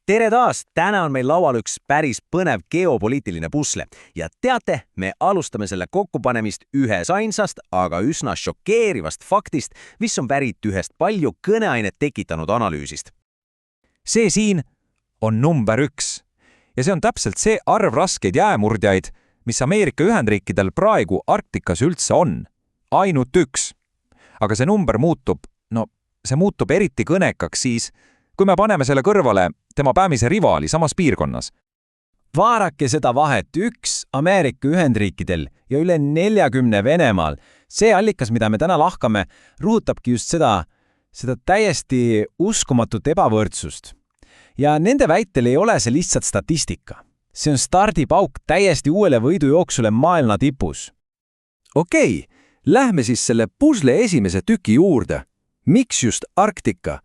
tere taas! Täna on meil laual üks päris põnev geopoliitiline pusle. Ja teate, me alustame selle kokkupanemist ühes ainsast, aga üsna šokeerivast faktist, mis on pärit ühest palju kõneainet tekitanud analüüsist. See siin on number 1. Ja see on täpselt see arv raskeid jäämurdjaid, mis Ameerika Ühendriikidel praegu Arktikas üldse on. Ainult 1. Aga see number muutub, see muutub eriti kõnekaks siis, kui me paneme selle kõrvale tema päämise rivaali samas piirkonnas. Vaadake seda vahet 1 Ameerika Ühendriikidel ja üle 40 Venemaal. See allikas, mida me täna lahkame, rõhutabki just seda täiesti uskumatut ebavõrdsust. Ja nende väitel ei ole see lihtsalt statistika. See on stardipauk täiesti uuele võidujooksule maailma tipus. Okei, lähme siis selle pusle esimese tüki juurde. Miks just Arktika?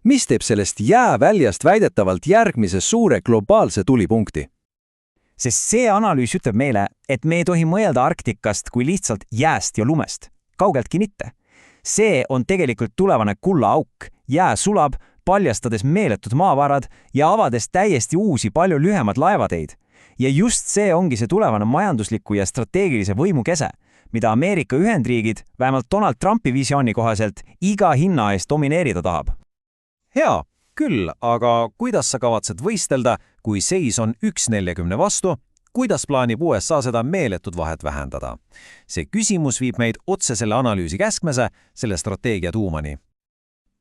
Mis teeb sellest jääväljast väidetavalt järgmise suure globaalse tulipunkti? Sest see analüüs ütleb meile, et me ei tohi mõelda Arktikast kui lihtsalt jääst ja lumest. Kaugeltki mitte. See on tegelikult tulevane kullaauk. Jää sulab, paljastades meeletud maavarad ja avades täiesti uusi palju lühemad laevateid. Ja just see ongi see tulevane majandusliku ja strateegilise võimu kese, mida Ameerika Ühendriigid, vähemalt Donald Trumpi visiooni kohaselt, iga hinna eest domineerida tahab. Hea, küll, aga kuidas sa kavatsed võistelda, kui seis on 1-40 vastu? Kuidas plaanib USA seda meeletud vahet vähendada? See küsimus viib meid otse selle analüüsi käskmese, selle strateegia tuumani.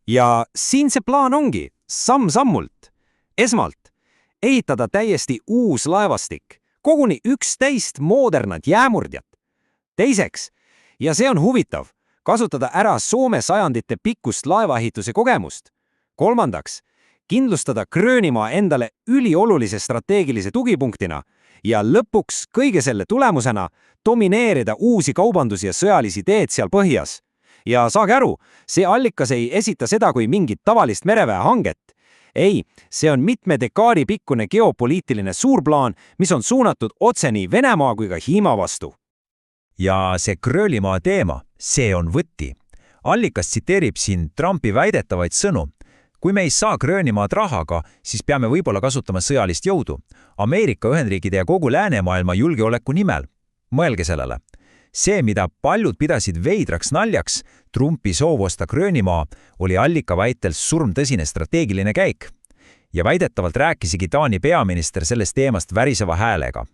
Ja siin see plaan ongi, samm-sammult. Esmalt, ehitada täiesti uus laevastik, koguni 11 modernat jäämurdjat. Teiseks, ja see on huvitav, kasutada ära Soome sajandite pikkust laevaehituse kogemust. Kolmandaks, kindlustada Gröönimaa endale üliolulise strateegilise tugipunktina ja lõpuks kõige selle tulemusena domineerida uusi kaubandus- ja sõjalisi teed seal põhjas. Ja saage aru, see allikas ei esita seda kui mingit tavalist mereväe hanget. Ei, see on mitme dekaadi pikkune geopoliitiline suurplaan, mis on suunatud otse nii Venemaa kui ka Hiina vastu. Ja see Gröönimaa teema, see on võti. Allikas tsiteerib siin Trumpi väidetavaid sõnu. Kui me ei saa Gröönimaad rahaga, siis peame võib-olla kasutama sõjalist jõudu. Ameerika Ühendriikide ja kogu läänemaailma julgeoleku nimel. Mõelge sellele. See, mida paljud pidasid veidraks naljaks, Trumpi soov osta Gröönimaa, oli allika väitel surmtõsine strateegiline käik. Ja väidetavalt rääkisigi Taani peaminister sellest teemast väriseva häälega.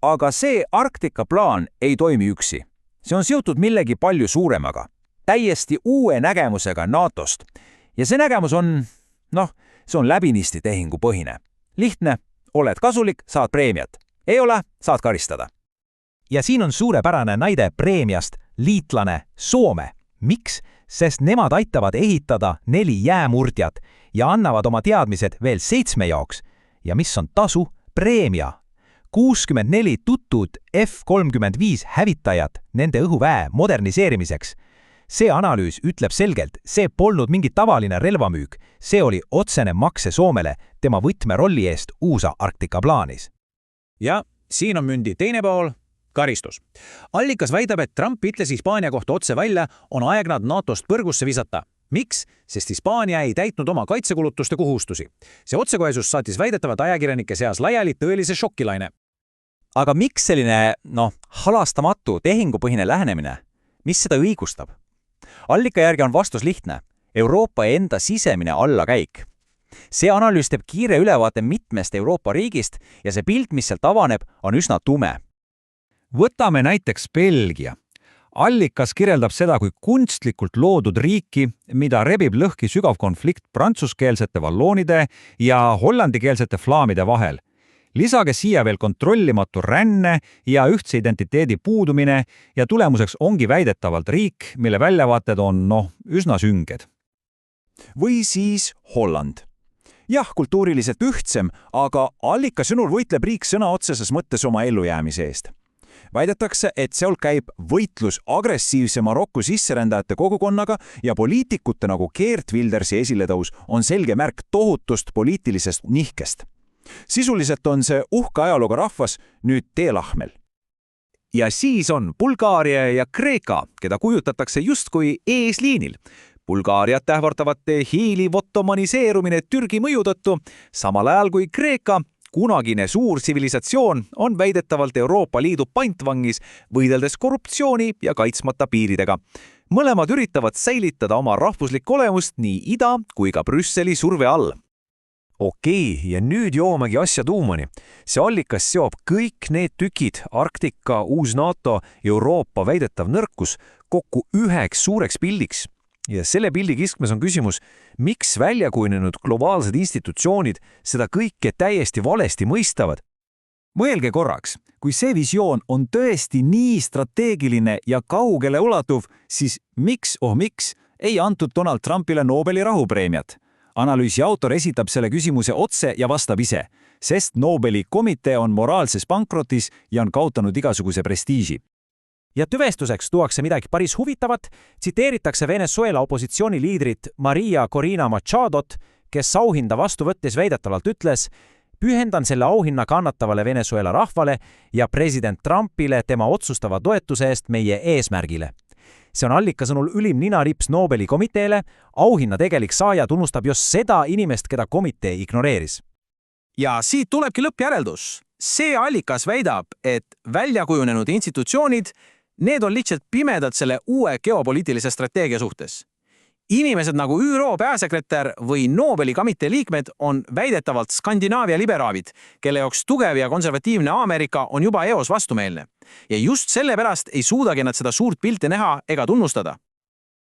Aga see Arktika plaan ei toimi üksi. See on seotud millegi palju suuremaga. Täiesti uue nägemusega NATOst. Ja see nägemus on, see on läbinisti tehingu põhine. Lihtne, oled kasulik, saad preemiat. Ei ole, saad karistada. Ja siin on suurepärane näide preemiast liitlane Soome. Miks? Sest nemad aitavad ehitada 4 jäämurdjat ja annavad oma teadmised veel 7 jaoks. Ja mis on tasu? Preemia. 64 tutut F-35 hävitajat nende õhuväe moderniseerimiseks. See analüüs ütleb selgelt, see polnud mingi tavaline relvamüük, see oli otsene makse Soomele tema võtmerolli eest USA Arktika plaanis. Ja siin on mündi teine pool, karistus. Allikas väidab, et Trump ütles Hispaania kohta otse välja, on aeg nad NATOst põrgusse visata. Miks? Sest Hispaania ei täitnud oma kaitsekulutuste kohustusi. See otsekohesus saatis väidetavalt ajakirjanike seas laiali tõelise šokilaine. Aga miks selline, halastamatu tehingupõhine lähenemine? Mis seda õigustab? Allika järgi on vastus lihtne. Euroopa enda sisemine allakäik. See analüüs teeb kiire ülevaate mitmest Euroopa riigist ja see pilt, mis sealt avaneb, on üsna tume. Võtame näiteks Belgia. Allikas kirjeldab seda kui kunstlikult loodud riiki, mida rebib lõhki sügav konflikt prantsuskeelsete valloonide ja hollandikeelsete flaamide vahel. Lisage siia veel kontrollimatu ränne ja ühtse identiteedi puudumine ja tulemuseks ongi väidetavalt riik, mille väljavaated on, üsna sünged. Või siis Holland. Jah, kultuuriliselt ühtsem, aga allika sõnul võitleb riik sõna otseses mõttes oma ellujäämise eest. Väidetakse, et seal käib võitlus agressiivse Marokko sisserändajate kogukonnaga ja poliitikute nagu Geert Wildersi esiletõus on selge märk tohutust poliitilisest nihkest. Sisuliselt on see uhke ajalooga rahvas nüüd teelahmel. Ja siis on Bulgaaria ja Kreeka, keda kujutatakse justkui eesliinil. Bulgaariat ähvardavate hiiliv ottomaniseerumine Türgi mõju tõttu, samal ajal kui Kreeka, kunagine suur tsivilisatsioon, on väidetavalt Euroopa Liidu pantvangis, võideldes korruptsiooni ja kaitsmata piiridega. Mõlemad üritavad säilitada oma rahvuslikku olemust nii ida kui ka Brüsseli surve all. Okei, ja nüüd joomegi asja tuumani. See allikas seob kõik need tükid, Arktika, uus NATO, Euroopa väidetav nõrkus, kokku üheks suureks pildiks. Ja selle pildi keskmes on küsimus, miks väljakujunenud globaalsed institutsioonid seda kõike täiesti valesti mõistavad? Mõelge korraks, kui see visioon on tõesti nii strateegiline ja kaugele ulatuv, siis miks ei antud Donald Trumpile Nobeli rahupreemiat? Analüüsi autor esitab selle küsimuse otse ja vastab ise, sest Nobeli komitee on moraalses pankrotis ja on kaotanud igasuguse prestiiži. Ja tüvestuseks tuuakse midagi päris huvitavat, tsiteeritakse Venezuela opositsiooniliidrit Maria Corina Machadot, kes auhinda vastu võttes väidetavalt ütles: "Pühendan selle auhinna kannatavale Venezuela rahvale ja president Trumpile tema otsustava toetuse eest meie eesmärgile." See on allika sõnul ülim ninarips Nobeli komiteele, auhinna tegelik saaja tunnustab just seda inimest, keda komitee ignoreeris. Ja siit tulebki lõppjäreldus. See allikas väidab, et väljakujunenud institutsioonid, need on lihtsalt pimedad selle uue geopoliitilise strateegia suhtes. Inimesed nagu ÜRO peasekretär või Nobeli komitee liikmed on väidetavalt Skandinaavia liberaavid, kelle jaoks tugev ja konservatiivne Ameerika on juba eos vastumeelne. Ja just sellepärast ei suudagi nad seda suurt pilti näha ega tunnustada.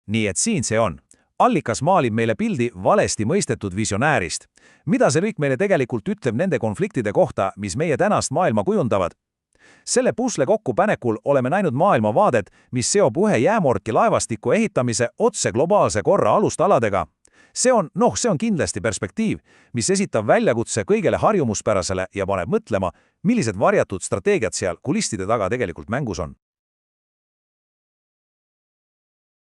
Nii et siin see on. Allikas maalib meile pildi valesti mõistetud visionäärist. Mida see kõik meile tegelikult ütleb nende konfliktide kohta, mis meie tänast maailma kujundavad? Selle pusle kokkupanekul oleme näinud maailmavaadet, mis seob ühe jäämorki laevastiku ehitamise otse globaalse korra alustaladega. See on kindlasti perspektiiv, mis esitab väljakutse kõigele harjumuspärasele ja paneb mõtlema, millised varjatud strateegiad seal kulisside taga tegelikult mängus on.